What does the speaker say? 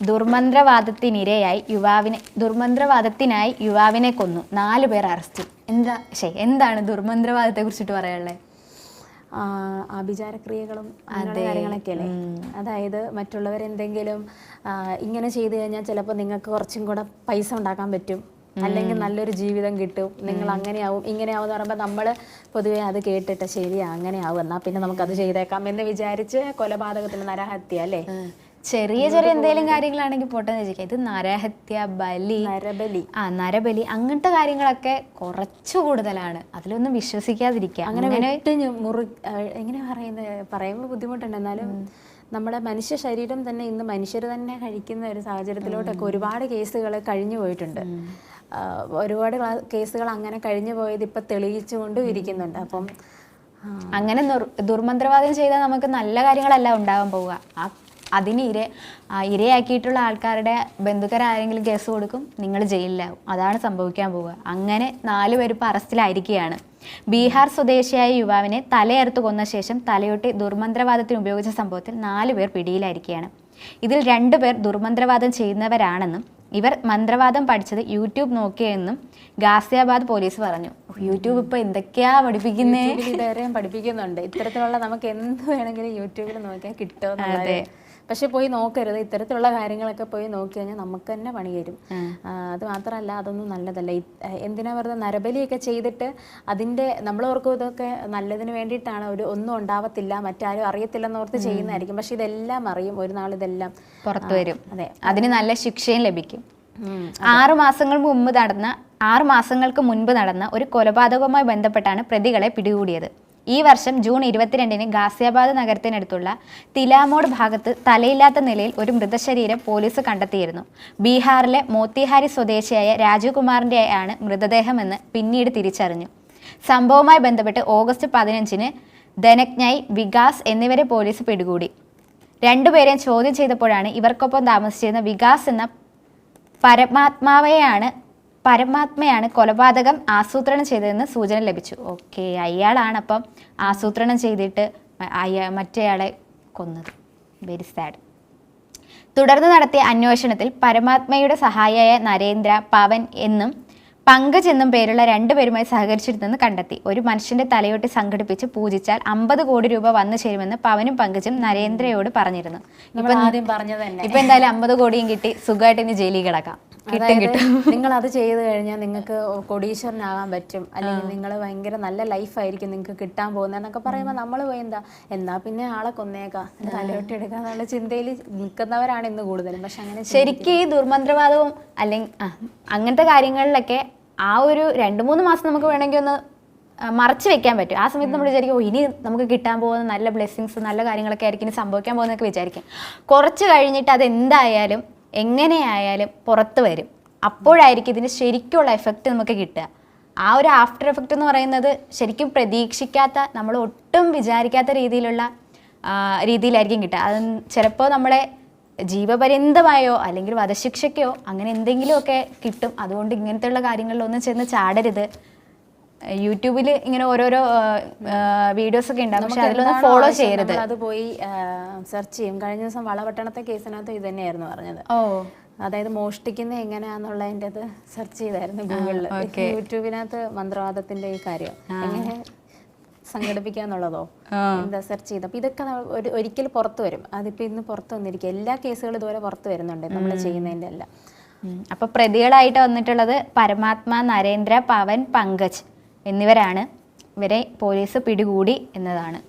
ദുർമന്ത്രവാദത്തിനായി യുവാവിനെ കൊന്നു, 4 പേർ അറസ്റ്റ്. എന്താണ് ദുർമന്ത്രവാദത്തെ കുറിച്ചിട്ട് പറയാനുള്ളത്? ആഭിചാരക്രിയകളും കാര്യങ്ങളൊക്കെയല്ലേ. അതായത് മറ്റുള്ളവരെന്തെങ്കിലും ഇങ്ങനെ ചെയ്തു കഴിഞ്ഞാൽ ചിലപ്പോൾ നിങ്ങൾക്ക് കുറച്ചും കൂടെ പൈസ ഉണ്ടാക്കാൻ പറ്റും, അല്ലെങ്കിൽ നല്ലൊരു ജീവിതം കിട്ടും, നിങ്ങൾ അങ്ങനെയാവും ഇങ്ങനെയാവും എന്ന് പറയുമ്പോൾ നമ്മൾ പൊതുവേ അത് കേട്ടിട്ട് ശരിയാ അങ്ങനെയാവും, എന്നാൽ പിന്നെ നമുക്കത് ചെയ്തേക്കാം എന്ന് വിചാരിച്ച് കൊലപാതകത്തിന് നരഹത്യ അല്ലേ. ചെറിയ എന്തെങ്കിലും കാര്യങ്ങളാണെങ്കിൽ പോട്ടെന്ന് വെച്ചിരിക്കാം. ഇത് നരഹത്യ, നരബലി അങ്ങനത്തെ കാര്യങ്ങളൊക്കെ കുറച്ചു കൂടുതലാണ്. അതിലൊന്നും വിശ്വസിക്കാതിരിക്കുക. അങ്ങനെ എങ്ങനെ പറയുമ്പോൾ ബുദ്ധിമുട്ടുണ്ട്. എന്നാലും നമ്മുടെ മനുഷ്യ ശരീരം തന്നെ ഇന്ന് മനുഷ്യർ തന്നെ കഴിക്കുന്ന ഒരു സാഹചര്യത്തിലോട്ടൊക്കെ ഒരുപാട് കേസുകൾ കഴിഞ്ഞു പോയിട്ടുണ്ട്. ഒരുപാട് കേസുകൾ അങ്ങനെ കഴിഞ്ഞു പോയത് ഇപ്പം തെളിയിച്ചുകൊണ്ടും ഇരിക്കുന്നുണ്ട്. അപ്പം അങ്ങനെ ദുർമന്ത്രവാദം ചെയ്താൽ നമുക്ക് നല്ല കാര്യങ്ങളല്ല ഉണ്ടാകാൻ പോവുക. അതിന് ഇരയാക്കിയിട്ടുള്ള ആൾക്കാരുടെ ബന്ധുക്കരാരെങ്കിലും കേസ് കൊടുക്കും, നിങ്ങൾ ജയിലിലാവും. അതാണ് സംഭവിക്കാൻ പോവുക. അങ്ങനെ 4 പേര് ഇപ്പോൾ അറസ്റ്റിലായിരിക്കുകയാണ്. ബീഹാർ സ്വദേശിയായ യുവാവിനെ തലയറുത്ത് കൊന്ന ശേഷം തലയൊട്ടി ദുർമന്ത്രവാദത്തിന് ഉപയോഗിച്ച സംഭവത്തിൽ 4 പേർ പിടിയിലായിരിക്കുകയാണ്. ഇതിൽ 2 പേർ ദുർമന്ത്രവാദം ചെയ്യുന്നവരാണെന്നും ഇവർ മന്ത്രവാദം പഠിച്ചത് യൂട്യൂബ് നോക്കിയെന്നും ഗാസിയാബാദ് പോലീസ് പറഞ്ഞു. യൂട്യൂബ് ഇപ്പോൾ എന്തൊക്കെയാ പഠിപ്പിക്കുന്നത്? ഇതുവരെയും പഠിപ്പിക്കുന്നുണ്ട്. ഇത്തരത്തിലുള്ള നമുക്ക് എന്ത് വേണമെങ്കിലും യൂട്യൂബിൽ നോക്കിയാൽ കിട്ടുമെന്നുള്ളത്. പക്ഷെ പോയി നോക്കരുത്. ഇത്തരത്തിലുള്ള കാര്യങ്ങളൊക്കെ പോയി നോക്കി കഴിഞ്ഞാൽ നമുക്ക് തന്നെ പണി വരും. അത് മാത്രമല്ല, അതൊന്നും നല്ലതല്ല. എന്തിനാ വെറുതെ നരബലിയൊക്കെ ചെയ്തിട്ട് അതിൻ്റെ നമ്മൾ ഓർക്കും ഇതൊക്കെ നല്ലതിന് വേണ്ടിയിട്ടാണ്, ഒന്നും ഉണ്ടാവത്തില്ല, മറ്റാരും അറിയത്തില്ലെന്നോർത്ത് ചെയ്യുന്നതായിരിക്കും. പക്ഷെ ഇതെല്ലാം അറിയും, ഒരു നാൾ ഇതെല്ലാം പുറത്തു വരും. അതെ, അതിന് നല്ല ശിക്ഷയും ലഭിക്കും. 6 മാസങ്ങൾക്ക് മുൻപ് നടന്ന ഒരു കൊലപാതകവുമായി ബന്ധപ്പെട്ടാണ് പ്രതികളെ പിടികൂടിയത്. ഈ വർഷം ജൂൺ 22-ന് ഗാസിയാബാദ് നഗരത്തിനടുത്തുള്ള തിലാമോഡ് ഭാഗത്ത് തലയില്ലാത്ത നിലയിൽ ഒരു മൃതശരീരം പോലീസ് കണ്ടെത്തിയിരുന്നു. ബീഹാറിലെ മോത്തിഹാരി സ്വദേശിയായ രാജുകുമാറിൻ്റെയാണ് മൃതദേഹമെന്ന് പിന്നീട് തിരിച്ചറിഞ്ഞു. സംഭവവുമായി ബന്ധപ്പെട്ട് ഓഗസ്റ്റ് 15-ന് ധനജ്ഞായ്, വികാസ് എന്നിവരെ പോലീസ് പിടികൂടി. 2 പേരെയും ചോദ്യം ചെയ്തപ്പോഴാണ് ഇവർക്കൊപ്പം താമസിച്ചിരുന്ന വികാസ് എന്ന പരമാത്മയാണ് കൊലപാതകം ആസൂത്രണം ചെയ്തതെന്ന് സൂചന ലഭിച്ചു. ഓക്കെ, അയാളാണ് അപ്പം ആസൂത്രണം ചെയ്തിട്ട് മറ്റേയാളെ കൊന്നത്. Very sad. തുടർന്ന് നടത്തിയ അന്വേഷണത്തിൽ പരമാത്മയുടെ സഹായിയായ നരേന്ദ്ര, പവൻ എന്നും പങ്കജ് എന്നും പേരുള്ള 2 പേരുമായി സഹകരിച്ചിരുന്നെന്ന് കണ്ടെത്തി. ഒരു മനുഷ്യന്റെ തലയൊട്ടി സംഘടിപ്പിച്ച് പൂജിച്ചാൽ 50 കോടി രൂപ വന്നു ചേരുമെന്ന് പവനും പങ്കജും നരേന്ദ്രയോട് പറഞ്ഞിരുന്നു. ഇപ്പൊ എന്തായാലും 50 കോടിയും കിട്ടി, സുഖമായിട്ട് ഇനി ജയിലിൽ കിടക്കാം. നിങ്ങൾ അത് ചെയ്ത് കഴിഞ്ഞാൽ നിങ്ങൾക്ക് കോടീശ്വരനാകാൻ പറ്റും, അല്ലെങ്കിൽ നിങ്ങൾ ഭയങ്കര നല്ല ലൈഫായിരിക്കും നിങ്ങൾക്ക് കിട്ടാൻ പോകുന്നതെന്നൊക്കെ പറയുമ്പോൾ നമ്മൾ പോയി എന്നാ പിന്നെ ആളെ കൊന്നേക്കാം, തലയൊട്ടി എടുക്കാന്നുള്ള ചിന്തയിൽ നിൽക്കുന്നവരാണ് ഇന്ന് കൂടുതലും. പക്ഷെ അങ്ങനെ ശരിക്കും ഈ ദുർമന്ത്രവാദവും അല്ലെങ്കിൽ അങ്ങനത്തെ കാര്യങ്ങളിലൊക്കെ ആ ഒരു 2-3 മാസം നമുക്ക് വേണമെങ്കിൽ ഒന്ന് മറച്ചു വെക്കാൻ പറ്റും. ആ സമയത്ത് നമ്മൾ വിചാരിക്കും ഇനി നമുക്ക് കിട്ടാൻ പോകുന്ന നല്ല ബ്ലെസ്സിങ്സ്, നല്ല കാര്യങ്ങളൊക്കെ ആയിരിക്കും ഇനി സംഭവിക്കാൻ പോകുന്നതൊക്കെ വിചാരിക്കും. കുറച്ച് കഴിഞ്ഞിട്ട് അതെന്തായാലും എങ്ങനെയായാലും പുറത്ത് വരും. അപ്പോഴായിരിക്കും ഇതിന് ശരിക്കുള്ള എഫക്റ്റ് നമുക്ക് കിട്ടുക. ആ ഒരു ആഫ്റ്റർ എഫക്റ്റ് എന്ന് പറയുന്നത് ശരിക്കും പ്രതീക്ഷിക്കാത്ത, നമ്മൾ ഒട്ടും വിചാരിക്കാത്ത രീതിയിലായിരിക്കും കിട്ടുക. അത് ചിലപ്പോൾ നമ്മളെ ജീവപര്യന്തമായോ അല്ലെങ്കിൽ വധശിക്ഷയ്ക്കോ അങ്ങനെ എന്തെങ്കിലുമൊക്കെ കിട്ടും. അതുകൊണ്ട് ഇങ്ങനത്തെയുള്ള കാര്യങ്ങളിലൊന്നും ചെന്ന് ചാടരുത്. യൂട്യൂബിൽ ഇങ്ങനെ ഓരോരോ വീഡിയോസ് ഒക്കെ ഉണ്ടാകും, പക്ഷെ അതിലൊന്നും ഫോളോ ചെയ്യരുത്. അത് പോയി സെർച്ച് ചെയ്യും. കഴിഞ്ഞ ദിവസം വളപട്ടണത്തെ കേസിനകത്ത് ഇത് തന്നെയായിരുന്നു പറഞ്ഞത്. അതായത് മോഷ്ടിക്കുന്ന എങ്ങനെയാന്നുള്ളതിൻ്റെ അത് സെർച്ച് ചെയ്തായിരുന്നു ഗൂഗിളിൽ. യൂട്യൂബിനകത്ത് മന്ത്രവാദത്തിന്റെ ഈ കാര്യം എങ്ങനെ സംഘടിപ്പിക്കാന്നുള്ളതോ എന്താ സെർച്ച് ചെയ്ത്. അപ്പൊ ഇതൊക്കെ ഒരിക്കൽ പുറത്തു വരും. അതിപ്പോ ഇന്ന് പുറത്തു വന്നിരിക്കും. എല്ലാ കേസുകളും ഇതുപോലെ പുറത്തു വരുന്നുണ്ട് നമ്മൾ ചെയ്യുന്നതിൻ്റെ എല്ലാം. അപ്പൊ പ്രതികളായിട്ട് വന്നിട്ടുള്ളത് പരമാത്മ, നരേന്ദ്ര, പവൻ, പങ്കജ് എന്നിവരാണ്. ഇവരെ പോലീസ് പിടികൂടി എന്നതാണ്.